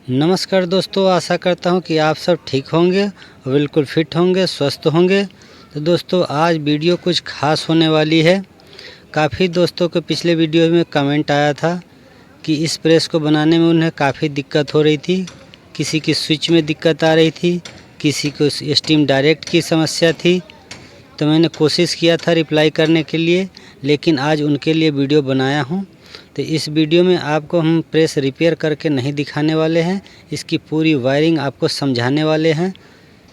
नमस्कार दोस्तों, आशा करता हूं कि आप सब ठीक होंगे और बिल्कुल फिट होंगे, स्वस्थ होंगे। तो दोस्तों आज वीडियो कुछ खास होने वाली है। काफ़ी दोस्तों के पिछले वीडियो में कमेंट आया था कि इस प्रेस को बनाने में उन्हें काफ़ी दिक्कत हो रही थी। किसी की स्विच में दिक्कत आ रही थी, किसी को स्टीम डायरेक्ट की समस्या थी। तो मैंने कोशिश किया था रिप्लाई करने के लिए, लेकिन आज उनके लिए वीडियो बनाया हूँ। तो इस वीडियो में आपको हम प्रेस रिपेयर करके नहीं दिखाने वाले हैं, इसकी पूरी वायरिंग आपको समझाने वाले हैं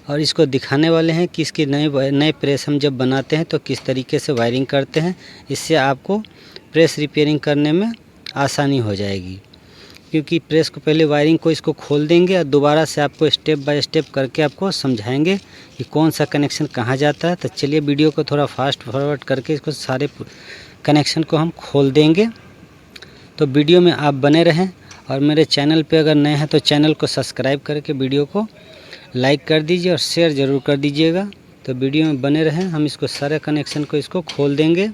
और इसको दिखाने वाले हैं कि इसकी नए प्रेस हम जब बनाते हैं तो किस तरीके से वायरिंग करते हैं। इससे आपको प्रेस रिपेयरिंग करने में आसानी हो जाएगी, क्योंकि प्रेस को पहले वायरिंग को इसको खोल देंगे और दोबारा से आपको स्टेप बाय स्टेप करके आपको समझाएंगे कि कौन सा कनेक्शन कहाँ जाता है। तो चलिए वीडियो को थोड़ा फास्ट फॉरवर्ड करके इसको सारे कनेक्शन को हम खोल देंगे। तो वीडियो में आप बने रहें और मेरे चैनल पे अगर नए हैं तो चैनल को सब्सक्राइब करके वीडियो को लाइक कर दीजिए और शेयर ज़रूर कर दीजिएगा। तो वीडियो में बने रहें, हम इसको सारे कनेक्शन को इसको खोल देंगे।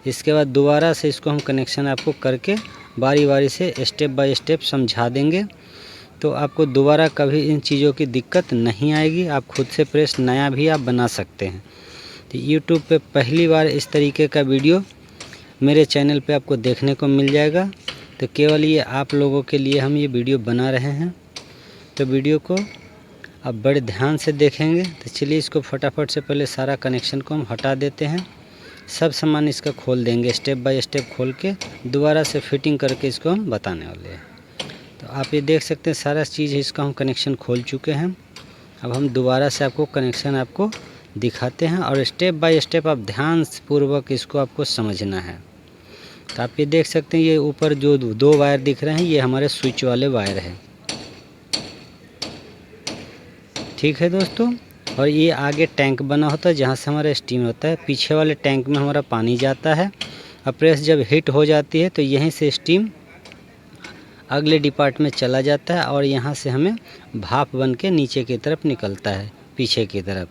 इसके बाद दोबारा से इसको हम कनेक्शन आपको करके बारी बारी से स्टेप बाय स्टेप समझा देंगे। तो आपको दोबारा कभी इन चीज़ों की दिक्कत नहीं आएगी। आप खुद से प्रेस नया भी आप बना सकते हैं। तो यूट्यूब पे पहली बार इस तरीके का वीडियो मेरे चैनल पे आपको देखने को मिल जाएगा। तो केवल ये आप लोगों के लिए हम ये वीडियो बना रहे हैं। तो वीडियो को आप बड़े ध्यान से देखेंगे। तो चलिए इसको फटाफट से पहले सारा कनेक्शन को हम हटा देते हैं। सब सामान इसका खोल देंगे, स्टेप बाय स्टेप खोल के दोबारा से फिटिंग करके इसको हम बताने वाले हैं। तो आप ये देख सकते हैं सारा चीज़ इसका हम कनेक्शन खोल चुके हैं। अब हम दोबारा से आपको कनेक्शन आपको दिखाते हैं और स्टेप बाय स्टेप आप ध्यान पूर्वक इसको आपको समझना है। तो आप ये देख सकते हैं, ये ऊपर जो दो वायर दिख रहे हैं ये हमारे स्विच वाले वायर हैं, ठीक है दोस्तों। और ये आगे टैंक बना होता है जहाँ से हमारा स्टीम होता है। पीछे वाले टैंक में हमारा पानी जाता है और प्रेस जब हीट हो जाती है तो यहीं से स्टीम अगले डिपार्ट में चला जाता है और यहाँ से हमें भाप बन के नीचे की तरफ निकलता है। पीछे की तरफ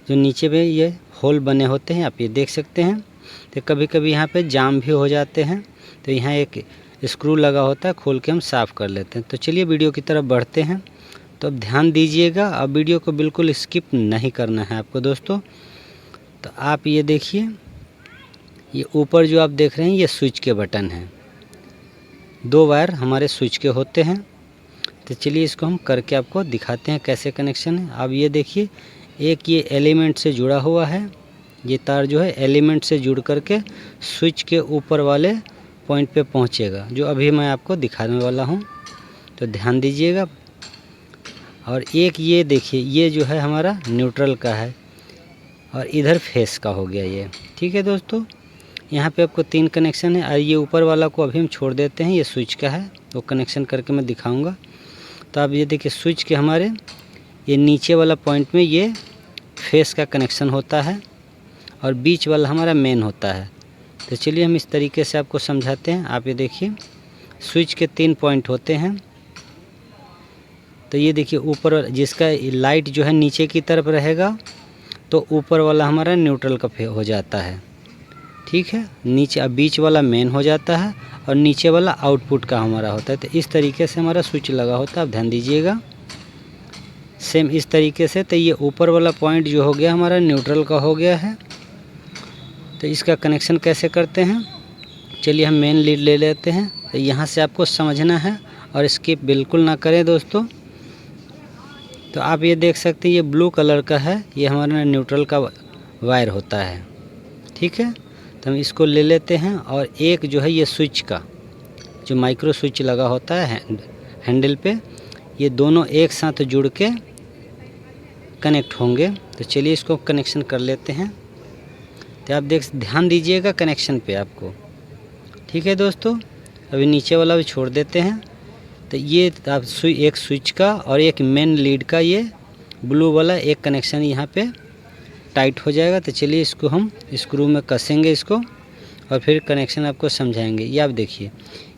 जो नीचे में ये होल बने होते हैं आप ये देख सकते हैं। तो कभी कभी यहाँ पे जाम भी हो जाते हैं, तो यहाँ एक स्क्रू लगा होता है, खोल के हम साफ़ कर लेते हैं। तो चलिए वीडियो की तरफ बढ़ते हैं। तो अब ध्यान दीजिएगा, अब वीडियो को बिल्कुल स्किप नहीं करना है आपको दोस्तों। तो आप ये देखिए, ये ऊपर जो आप देख रहे हैं ये स्विच के बटन हैं। दो वायर हमारे स्विच के होते हैं। तो चलिए इसको हम करके आपको दिखाते हैं कैसे कनेक्शन है। अब ये देखिए, एक ये एलिमेंट से जुड़ा हुआ है। ये तार जो है एलिमेंट से जुड़ करके स्विच के ऊपर वाले पॉइंट पे पहुंचेगा, जो अभी मैं आपको दिखाने वाला हूं। तो ध्यान दीजिएगा। और एक ये देखिए, ये जो है हमारा न्यूट्रल का है और इधर फेस का हो गया ये, ठीक है दोस्तों। यहाँ पे आपको 3 कनेक्शन है और ये ऊपर वाला को अभी हम छोड़ देते हैं, ये स्विच का है, वो कनेक्शन करके मैं दिखाऊँगा। तो आप ये देखिए, स्विच के हमारे ये नीचे वाला पॉइंट में ये फेस का कनेक्शन होता है और बीच वाला हमारा मेन होता है। तो चलिए हम इस तरीके से आपको समझाते हैं। आप ये देखिए, स्विच के 3 पॉइंट होते हैं। तो ये देखिए, ऊपर जिसका लाइट जो है नीचे की तरफ रहेगा तो ऊपर वाला हमारा न्यूट्रल का हो जाता है, ठीक है। नीचे अब बीच वाला मेन हो जाता है और नीचे वाला आउटपुट का हमारा होता है। तो इस तरीके से हमारा स्विच लगा होता है, आप ध्यान दीजिएगा। सेम इस तरीके से, तो ये ऊपर वाला पॉइंट जो हो गया हमारा न्यूट्रल का हो गया है। तो इसका कनेक्शन कैसे करते हैं, चलिए हम मेन लीड ले लेते हैं। तो यहाँ से आपको समझना है और स्किप बिल्कुल ना करें दोस्तों। तो आप ये देख सकते हैं, ये ब्लू कलर का है, ये हमारा न्यूट्रल का वायर होता है, ठीक है। तो हम इसको ले लेते हैं और एक जो है ये स्विच का जो माइक्रो स्विच लगा होता है हैंडल पे, ये दोनों एक साथ जुड़ के कनेक्ट होंगे। तो चलिए इसको कनेक्शन कर लेते हैं। तो आप ध्यान दीजिएगा कनेक्शन पे आपको, ठीक है दोस्तों। अभी नीचे वाला भी छोड़ देते हैं। तो ये आप एक स्विच का और एक मेन लीड का ये ब्लू वाला एक कनेक्शन यहाँ पे टाइट हो जाएगा। तो चलिए इसको हम स्क्रू में कसेंगे इसको और फिर कनेक्शन आपको समझाएंगे। ये आप देखिए,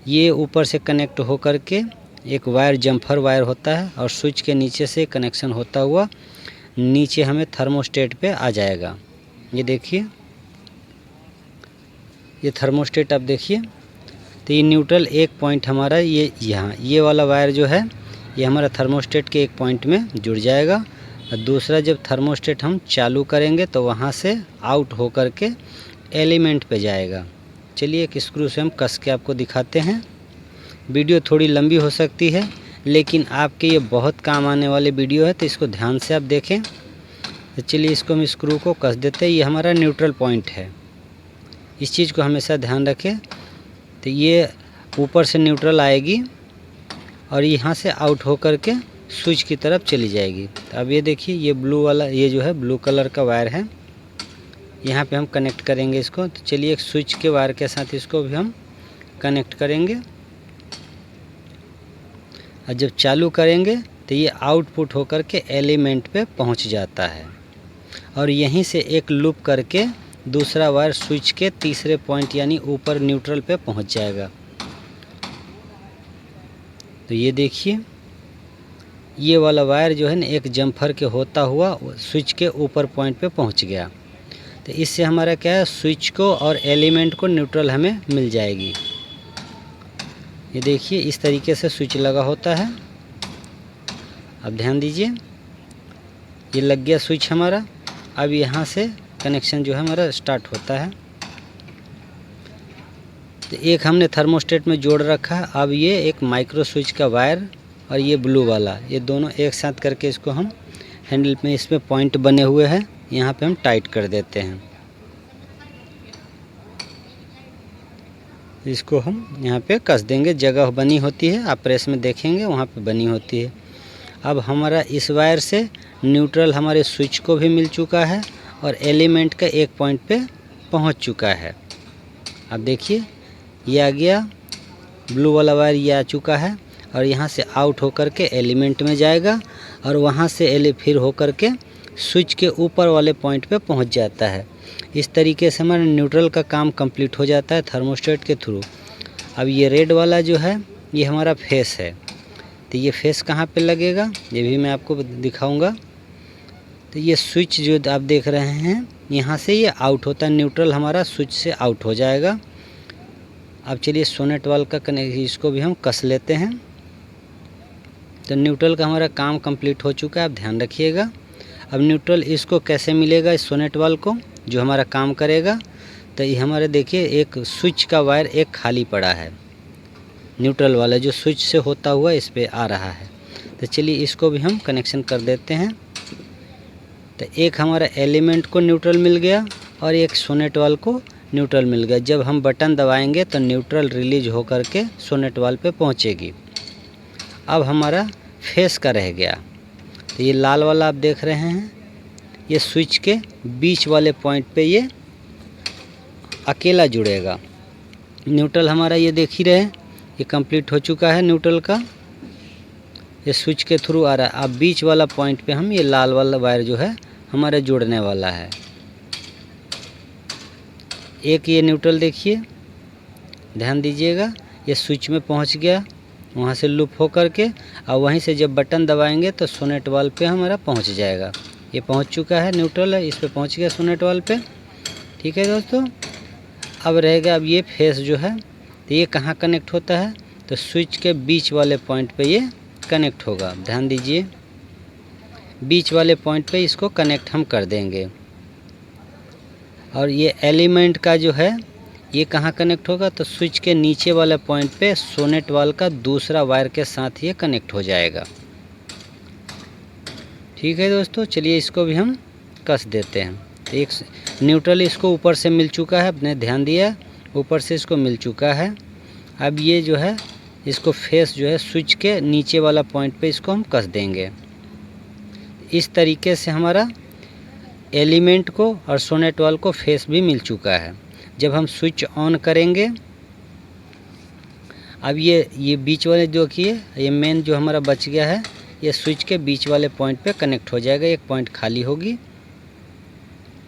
ये ऊपर से कनेक्ट हो करके एक वायर जम्फर वायर होता है और स्विच के नीचे से कनेक्शन होता हुआ नीचे हमें थर्मोस्टेट पे आ जाएगा। ये देखिए, ये थर्मोस्टेट आप देखिए। तो ये न्यूट्रल एक पॉइंट हमारा ये यहाँ ये वाला वायर जो है ये हमारा थर्मोस्टेट के एक पॉइंट में जुड़ जाएगा। और दूसरा जब थर्मोस्टेट हम चालू करेंगे तो वहाँ से आउट हो कर के एलिमेंट पे जाएगा। चलिए एक स्क्रू से हम कस के आपको दिखाते हैं। वीडियो थोड़ी लंबी हो सकती है, लेकिन आपके ये बहुत काम आने वाले वीडियो है, तो इसको ध्यान से आप देखें। तो चलिए इसको हम स्क्रू को कस देते हैं। ये हमारा न्यूट्रल पॉइंट है, इस चीज़ को हमेशा ध्यान रखें। तो ये ऊपर से न्यूट्रल आएगी और यहाँ से आउट हो कर के स्विच की तरफ चली जाएगी। तो अब ये देखिए, ये ब्लू वाला, ये जो है ब्लू कलर का वायर है, यहाँ पे हम कनेक्ट करेंगे इसको। तो चलिए एक स्विच के वायर के साथ इसको भी हम कनेक्ट करेंगे। और जब चालू करेंगे तो ये आउटपुट होकर के एलिमेंट पे पहुंच जाता है और यहीं से एक लूप करके दूसरा वायर स्विच के तीसरे पॉइंट यानी ऊपर न्यूट्रल पे पहुंच जाएगा। तो ये देखिए, ये वाला वायर जो है ना एक जम्फर के होता हुआ स्विच के ऊपर पॉइंट पे पहुंच गया। तो इससे हमारा क्या है, स्विच को और एलिमेंट को न्यूट्रल हमें मिल जाएगी। ये देखिए इस तरीके से स्विच लगा होता है। अब ध्यान दीजिए, ये लग गया स्विच हमारा। अब यहाँ से कनेक्शन जो है हमारा स्टार्ट होता है। तो एक हमने थर्मोस्टेट में जोड़ रखा है। अब ये एक माइक्रो स्विच का वायर और ये ब्लू वाला, ये दोनों एक साथ करके इसको हम हैंडल में, इसमें पॉइंट बने हुए हैं, यहाँ पे हम टाइट कर देते हैं। इसको हम यहाँ पे कस देंगे, जगह बनी होती है, आप प्रेस में देखेंगे वहाँ पे बनी होती है। अब हमारा इस वायर से न्यूट्रल हमारे स्विच को भी मिल चुका है और एलिमेंट का एक पॉइंट पे पहुँच चुका है। अब देखिए ये आ गया, ब्लू वाला वायर ये आ चुका है और यहाँ से आउट होकर के एलिमेंट में जाएगा और वहाँ से फिर होकर के स्विच के ऊपर वाले पॉइंट पे पहुँच जाता है। इस तरीके से हमारा न्यूट्रल का काम कंप्लीट हो जाता है थर्मोस्टेट के थ्रू। अब ये रेड वाला जो है ये हमारा फेस है। तो ये फेस कहाँ पे लगेगा ये भी मैं आपको दिखाऊंगा। तो ये स्विच जो आप देख रहे हैं यहाँ से ये आउट होता है, न्यूट्रल हमारा स्विच से आउट हो जाएगा। अब चलिए सोनेट वाल का इसको भी हम कस लेते हैं। तो न्यूट्रल का हमारा काम कंप्लीट हो चुका है, आप ध्यान रखिएगा। अब न्यूट्रल इसको कैसे मिलेगा, इस सोनेट वाल को जो हमारा काम करेगा। तो ये हमारे देखिए एक स्विच का वायर एक खाली पड़ा है, न्यूट्रल वाला जो स्विच से होता हुआ इस पे आ रहा है। तो चलिए इसको भी हम कनेक्शन कर देते हैं। तो एक हमारा एलिमेंट को न्यूट्रल मिल गया और एक सोनेट वाल को न्यूट्रल मिल गया। जब हम बटन दबाएंगे तो न्यूट्रल रिलीज होकर के सोनेट वाल पे पहुंचेगी। अब हमारा फेस का रह गया। तो ये लाल वाला आप देख रहे हैं, ये स्विच के बीच वाले पॉइंट पे ये अकेला जुड़ेगा। न्यूट्रल हमारा ये देख ही रहे हैं, ये कंप्लीट हो चुका है न्यूट्रल का, ये स्विच के थ्रू आ रहा है। अब बीच वाला पॉइंट पे हम ये लाल वाला वायर जो है हमारा जुड़ने वाला है। एक ये न्यूट्रल देखिए, ध्यान दीजिएगा, ये स्विच में पहुंच गया, वहाँ से लूप हो करके और वहीं से जब बटन दबाएंगे तो सोनेट वाल पे हमारा पहुंच जाएगा। ये पहुंच चुका है, न्यूट्रल है, इस पे पहुंच गया सोनेट वाल पे। ठीक है दोस्तों, अब रहेगा अब ये फेस जो है, तो ये कहाँ कनेक्ट होता है, तो स्विच के बीच वाले पॉइंट पे ये कनेक्ट होगा। ध्यान दीजिए, बीच वाले पॉइंट पे इसको कनेक्ट हम कर देंगे। और ये एलिमेंट का जो है ये कहाँ कनेक्ट होगा, तो स्विच के नीचे वाले पॉइंट पे सोनेट वाल का दूसरा वायर के साथ ये कनेक्ट हो जाएगा। ठीक है दोस्तों, चलिए इसको भी हम कस देते हैं। एक न्यूट्रल इसको ऊपर से मिल चुका है, आपने ध्यान दिया, ऊपर से इसको मिल चुका है। अब ये जो है इसको फेस जो है स्विच के नीचे वाला पॉइंट पे इसको हम कस देंगे। इस तरीके से हमारा एलिमेंट को और सोनेट वाल को फेस भी मिल चुका है। जब हम स्विच ऑन करेंगे, अब ये बीच वाले जो कि ये मेन जो हमारा बच गया है, ये स्विच के बीच वाले पॉइंट पे कनेक्ट हो जाएगा, एक पॉइंट खाली होगी।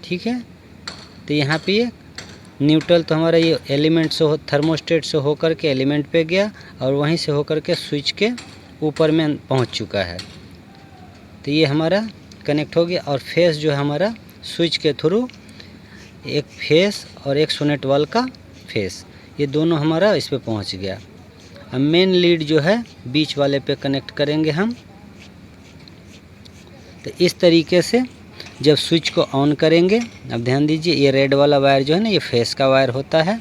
ठीक है, तो यहाँ पे ये न्यूट्रल तो हमारा ये एलिमेंट से थर्मोस्टेट से होकर के एलिमेंट पे गया और वहीं से होकर के स्विच के ऊपर में पहुँच चुका है। तो ये हमारा कनेक्ट हो गया और फेस जो है हमारा स्विच के थ्रू, एक फेस और एक सोनेट वाल का फेस, ये दोनों हमारा इस पे पहुंच गया। अब मेन लीड जो है बीच वाले पे कनेक्ट करेंगे हम। तो इस तरीके से जब स्विच को ऑन करेंगे, अब ध्यान दीजिए ये रेड वाला वायर जो है ना, ये फेस का वायर होता है।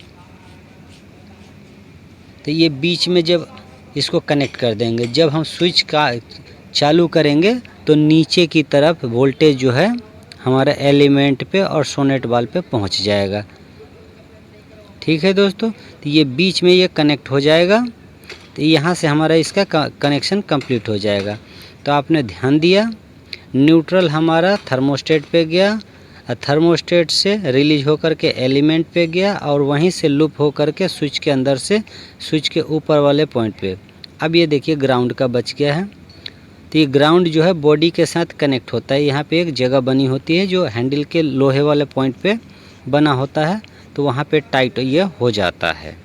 तो ये बीच में जब इसको कनेक्ट कर देंगे, जब हम स्विच का चालू करेंगे तो नीचे की तरफ वोल्टेज जो है हमारा एलिमेंट पे और सोनेट वाल पे पहुंच जाएगा। ठीक है दोस्तों, तो ये बीच में ये कनेक्ट हो जाएगा। तो यहाँ से हमारा इसका कनेक्शन कंप्लीट हो जाएगा। तो आपने ध्यान दिया, न्यूट्रल हमारा थर्मोस्टेट पे गया, थर्मोस्टेट से रिलीज होकर के एलिमेंट पे गया और वहीं से लूप होकर के स्विच के अंदर से स्विच के ऊपर वाले पॉइंट पे। अब ये देखिए ग्राउंड का बच गया है। तो ये ग्राउंड जो है बॉडी के साथ कनेक्ट होता है। यहाँ पे एक जगह बनी होती है जो हैंडल के लोहे वाले पॉइंट पे बना होता है, तो वहाँ पे टाइट ये हो जाता है।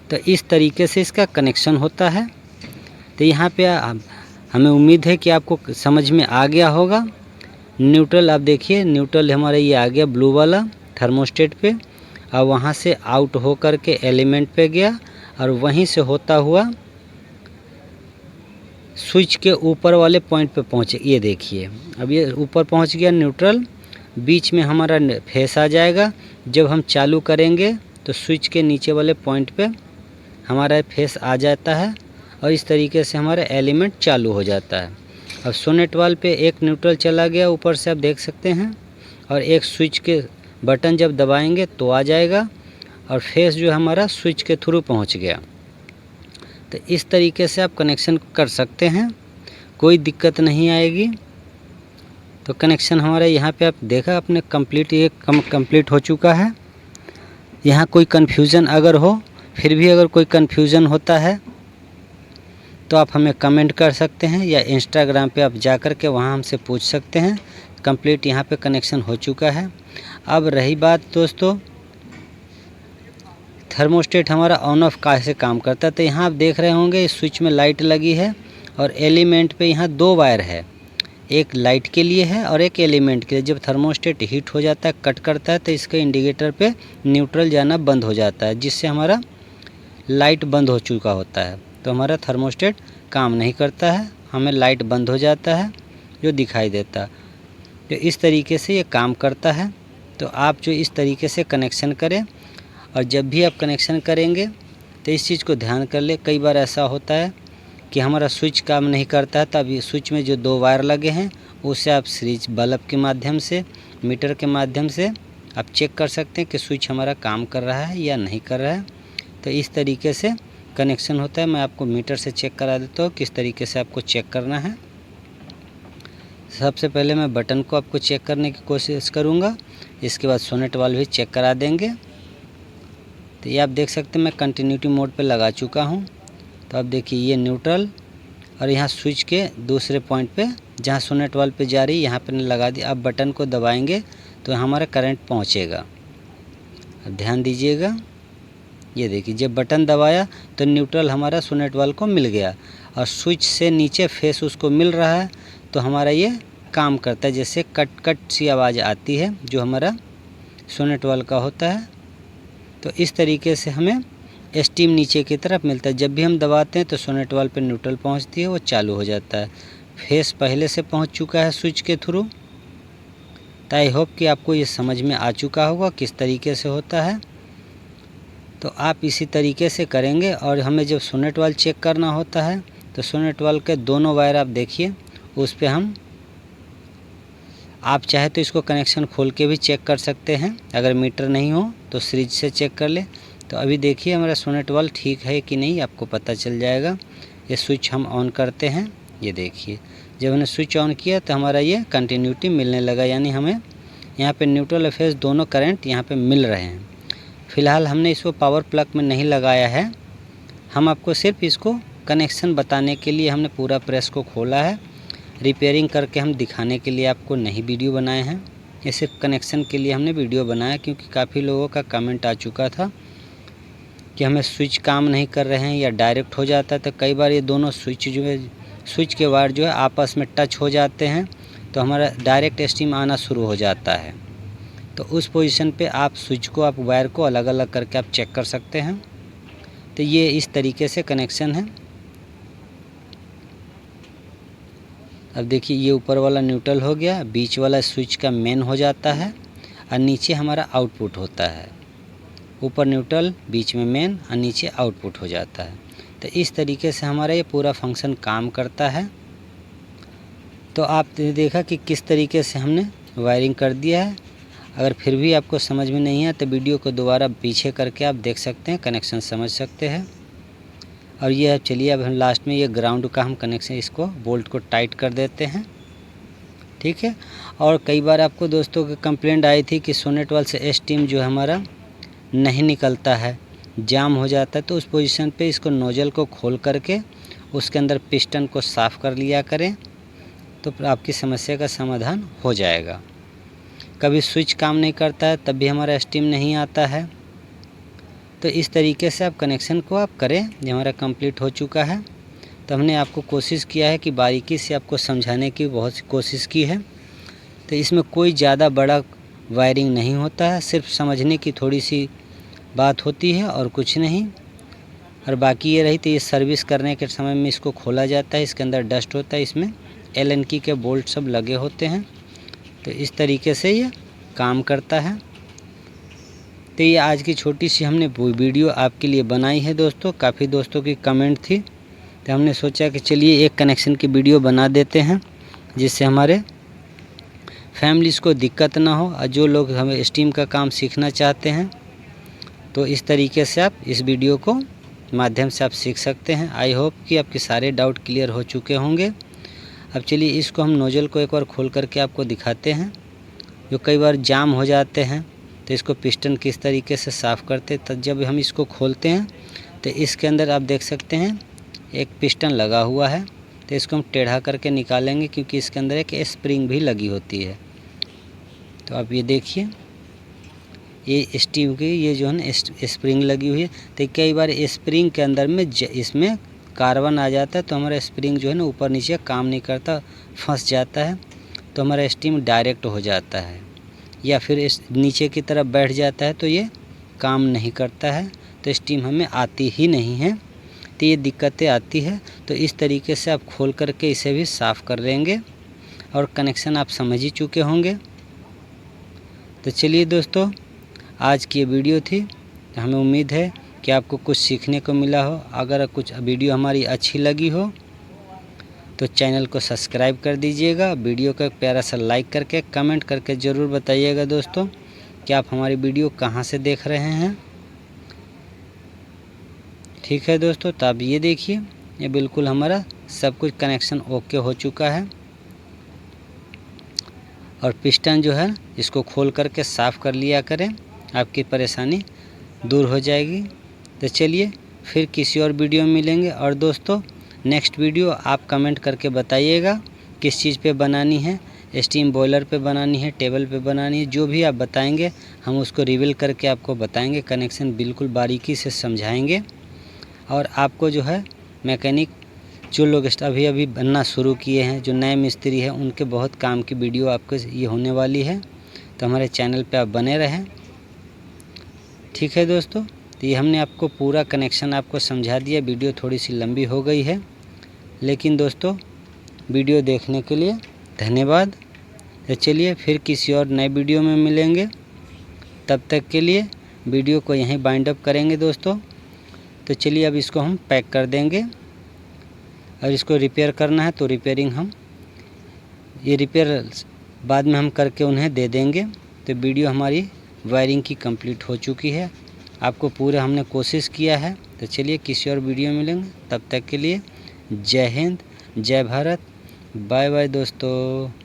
तो इस तरीके से इसका कनेक्शन होता है। तो यहाँ पे हमें उम्मीद है कि आपको समझ में आ गया होगा। न्यूट्रल आप देखिए, न्यूट्रल हमारा ये आ गया ब्लू वाला थर्मोस्टेट पे, और वहाँ से आउट हो कर के एलिमेंट पे गया और वहीं से होता हुआ स्विच के ऊपर वाले पॉइंट पे पहुँचे। ये देखिए अब ये ऊपर पहुँच गया न्यूट्रल, बीच में हमारा फेस आ जाएगा। जब हम चालू करेंगे तो स्विच के नीचे वाले पॉइंट पे हमारा फेस आ जाता है और इस तरीके से हमारा एलिमेंट चालू हो जाता है। अब सोनेट वाल पे एक न्यूट्रल चला गया ऊपर से, आप देख सकते हैं, और एक स्विच के बटन जब दबाएंगे तो आ जाएगा और फेस जो हमारा स्विच के थ्रू पहुंच गया। तो इस तरीके से आप कनेक्शन कर सकते हैं, कोई दिक्कत नहीं आएगी। तो कनेक्शन हमारा यहाँ पे आप देखा आपने कंप्लीट, ये कंप्लीट हो चुका है। यहाँ कोई कन्फ्यूज़न अगर हो, फिर भी अगर कोई कन्फ्यूज़न होता है तो आप हमें कमेंट कर सकते हैं या इंस्टाग्राम पे आप जा कर के वहाँ हमसे पूछ सकते हैं। कंप्लीट यहाँ पे कनेक्शन हो चुका है। अब रही बात दोस्तों थर्मोस्टेट हमारा ऑन ऑफ कैसे काम करता है, तो यहाँ आप देख रहे होंगे इस स्विच में लाइट लगी है और एलिमेंट पे यहाँ दो वायर है, एक लाइट के लिए है और एक एलिमेंट के लिए। जब थर्मोस्टेट हीट हो जाता है, कट करता है, तो इसके इंडिकेटर पे न्यूट्रल जाना बंद हो जाता है, जिससे हमारा लाइट बंद हो चुका होता है। तो हमारा थर्मोस्टेट काम नहीं करता है, हमें लाइट बंद हो जाता है जो दिखाई देता है। तो इस तरीके से ये काम करता है। तो आप जो इस तरीके से कनेक्शन करें, और जब भी आप कनेक्शन करेंगे तो इस चीज़ को ध्यान कर ले। कई बार ऐसा होता है कि हमारा स्विच काम नहीं करता है, तब स्विच में जो दो वायर लगे हैं उससे आप सीरीज बल्ब के माध्यम से, मीटर के माध्यम से आप चेक कर सकते हैं कि स्विच हमारा काम कर रहा है या नहीं कर रहा है। तो इस तरीके से कनेक्शन होता है। मैं आपको मीटर से चेक करा देता हूँ किस तरीके से आपको चेक करना है। सबसे पहले मैं बटन को आपको चेक करने की कोशिश करूँगा, इसके बाद सोनेट वाल भी चेक करा देंगे। तो ये आप देख सकते हैं मैं कंटिन्यूटी मोड पे लगा चुका हूँ। तो अब देखिए ये न्यूट्रल और यहाँ स्विच के दूसरे पॉइंट पे जहाँ सोनेट वाल पे जा रही है यहाँ पे लगा दी। अब बटन को दबाएंगे तो हमारा करंट पहुँचेगा। अब ध्यान दीजिएगा, ये देखिए जब बटन दबाया तो न्यूट्रल हमारा सोनेट वाल को मिल गया और स्विच से नीचे फेस उसको मिल रहा है, तो हमारा ये काम करता है। जैसे कट कट सी आवाज़ आती है जो हमारा सोनेट वाल का होता है। तो इस तरीके से हमें स्टीम नीचे की तरफ मिलता है। जब भी हम दबाते हैं तो सोनेट वाल पे न्यूट्रल पहुंचती है, वो चालू हो जाता है। फेस पहले से पहुंच चुका है स्विच के थ्रू। तो आई होप कि आपको ये समझ में आ चुका होगा किस तरीके से होता है। तो आप इसी तरीके से करेंगे। और हमें जब सोनेट वाल चेक करना होता है तो सोनेट वाल के दोनों वायर आप देखिए, उस पर हम आप चाहे तो इसको कनेक्शन खोल के भी चेक कर सकते हैं। अगर मीटर नहीं हो तो सीरीज से चेक कर ले। तो अभी देखिए हमारा सोनेट वाल ठीक है कि नहीं आपको पता चल जाएगा। ये स्विच हम ऑन करते हैं, ये देखिए जब हमने स्विच ऑन किया तो हमारा ये कंटिन्यूटी मिलने लगा, यानी हमें यहाँ पे न्यूट्रल और फेस दोनों करंट यहाँ पे मिल रहे हैं। फ़िलहाल हमने इसको पावर प्लग में नहीं लगाया है, हम आपको सिर्फ इसको कनेक्शन बताने के लिए हमने पूरा प्रेस को खोला है। रिपेयरिंग करके हम दिखाने के लिए आपको नहीं वीडियो बनाए हैं, ये सिर्फ कनेक्शन के लिए हमने वीडियो बनाया। क्योंकि काफ़ी लोगों का कमेंट आ चुका था कि हमें स्विच काम नहीं कर रहे हैं या डायरेक्ट हो जाता है। तो कई बार ये दोनों स्विच जो है, स्विच के वायर जो है आपस में टच हो जाते हैं, तो हमारा डायरेक्ट स्टीम आना शुरू हो जाता है। तो उस पोजीशन पे आप स्विच को, आप वायर को अलग अलग करके आप चेक कर सकते हैं। तो ये इस तरीके से कनेक्शन है। अब देखिए ये ऊपर वाला न्यूट्रल हो गया, बीच वाला स्विच का मेन हो जाता है और नीचे हमारा आउटपुट होता है। ऊपर न्यूट्रल, बीच में मेन और नीचे आउटपुट हो जाता है। तो इस तरीके से हमारा ये पूरा फंक्शन काम करता है। तो आपने देखा कि किस तरीके से हमने वायरिंग कर दिया है। अगर फिर भी आपको समझ में नहीं है तो वीडियो को दोबारा पीछे करके आप देख सकते हैं, कनेक्शन समझ सकते हैं। और ये चलिए अब हम लास्ट में ये ग्राउंड का हम कनेक्शन, इसको बोल्ट को टाइट कर देते हैं, ठीक है। और कई बार आपको दोस्तों की कंप्लेंट आई थी कि सोनेट वाल्व से स्टीम जो है हमारा नहीं निकलता है, जाम हो जाता है। तो उस पोजीशन पे इसको नोजल को खोल करके उसके अंदर पिस्टन को साफ़ कर लिया करें, तो आपकी समस्या का समाधान हो जाएगा। कभी स्विच काम नहीं करता है तब भी हमारा स्टीम नहीं आता है। तो इस तरीके से आप कनेक्शन को आप करें। ये हमारा कंप्लीट हो चुका है। तो हमने आपको कोशिश किया है कि बारीकी से आपको समझाने की बहुत कोशिश की है। तो इसमें कोई ज़्यादा बड़ा वायरिंग नहीं होता है, सिर्फ समझने की थोड़ी सी बात होती है और कुछ नहीं। और बाकी ये रही तो ये सर्विस करने के समय में इसको खोला जाता है, इसके अंदर डस्ट होता है, इसमें एलन की के बोल्ट सब लगे होते हैं। तो इस तरीके से ये काम करता है। तो ये आज की छोटी सी हमने वीडियो आपके लिए बनाई है दोस्तों। काफ़ी दोस्तों की कमेंट थी, तो हमने सोचा कि चलिए एक कनेक्शन की वीडियो बना देते हैं जिससे हमारे फैमिलीज़ को दिक्कत ना हो। और जो लोग हमें स्टीम का काम सीखना चाहते हैं तो इस तरीके से आप इस वीडियो को माध्यम से आप सीख सकते हैं। आई होप कि आपके सारे डाउट क्लियर हो चुके होंगे। अब चलिए इसको हम नोजल को एक बार खोल करके आपको दिखाते हैं। जो कई बार जाम हो जाते हैं तो इसको पिस्टन किस तरीके से साफ़ करते, तब जब हम इसको खोलते हैं तो इसके अंदर आप देख सकते हैं एक पिस्टन लगा हुआ है। तो इसको हम टेढ़ा करके निकालेंगे क्योंकि इसके अंदर एक स्प्रिंग भी लगी होती है। तो आप ये देखिए ये स्टीम की ये जो है ना स्प्रिंग लगी हुई है। तो कई बार स्प्रिंग के अंदर में इसमें कार्बन आ जाता है, तो हमारा स्प्रिंग जो है ना ऊपर नीचे काम नहीं करता, फंस जाता है। तो हमारा स्टीम डायरेक्ट हो जाता है या फिर इस नीचे की तरफ बैठ जाता है, तो ये काम नहीं करता है, तो स्टीम हमें आती ही नहीं है। तो ये दिक्कतें आती है। तो इस तरीके से आप खोल करके इसे भी साफ़ कर लेंगे और कनेक्शन आप समझ ही चुके होंगे। तो चलिए दोस्तों, आज की ये वीडियो थी। हमें उम्मीद है कि आपको कुछ सीखने को मिला हो। अगर कुछ वीडियो हमारी अच्छी लगी हो तो चैनल को सब्सक्राइब कर दीजिएगा। वीडियो को एक प्यारा सा लाइक करके कमेंट करके ज़रूर बताइएगा दोस्तों कि आप हमारी वीडियो कहाँ से देख रहे हैं। ठीक है दोस्तों, तो आप ये देखिए ये बिल्कुल हमारा सब कुछ कनेक्शन ओके हो चुका है। और पिस्टन जो है इसको खोल करके साफ़ कर लिया करें, आपकी परेशानी दूर हो जाएगी। तो चलिए फिर किसी और वीडियो में मिलेंगे। और दोस्तों नेक्स्ट वीडियो आप कमेंट करके बताइएगा किस चीज़ पे बनानी है, स्टीम बॉयलर पे बनानी है, टेबल पे बनानी है, जो भी आप बताएंगे हम उसको रिवील करके आपको बताएंगे। कनेक्शन बिल्कुल बारीकी से समझाएंगे। और आपको जो है मैकेनिक जो लोग अभी बनना शुरू किए हैं, जो नए मिस्त्री हैं, उनके बहुत काम की वीडियो आपको ये होने वाली है। तो हमारे चैनल पे आप बने रहें। ठीक है दोस्तों, तो ये हमने आपको पूरा कनेक्शन आपको समझा दिया। वीडियो थोड़ी सी लंबी हो गई है, लेकिन दोस्तों वीडियो देखने के लिए धन्यवाद। तो चलिए फिर किसी और नए वीडियो में मिलेंगे। तब तक के लिए वीडियो को यहीं बाइंड अप करेंगे दोस्तों। तो चलिए अब इसको हम पैक कर देंगे। और इसको रिपेयर करना है तो रिपेयरिंग हम ये रिपेयर बाद में हम करके उन्हें दे देंगे। तो वीडियो हमारी वायरिंग की कंप्लीट हो चुकी है। आपको पूरा हमने कोशिश किया है। तो चलिए किसी और वीडियो में मिलेंगे। तब तक के लिए जय हिंद, जय भारत, बाय बाय दोस्तों।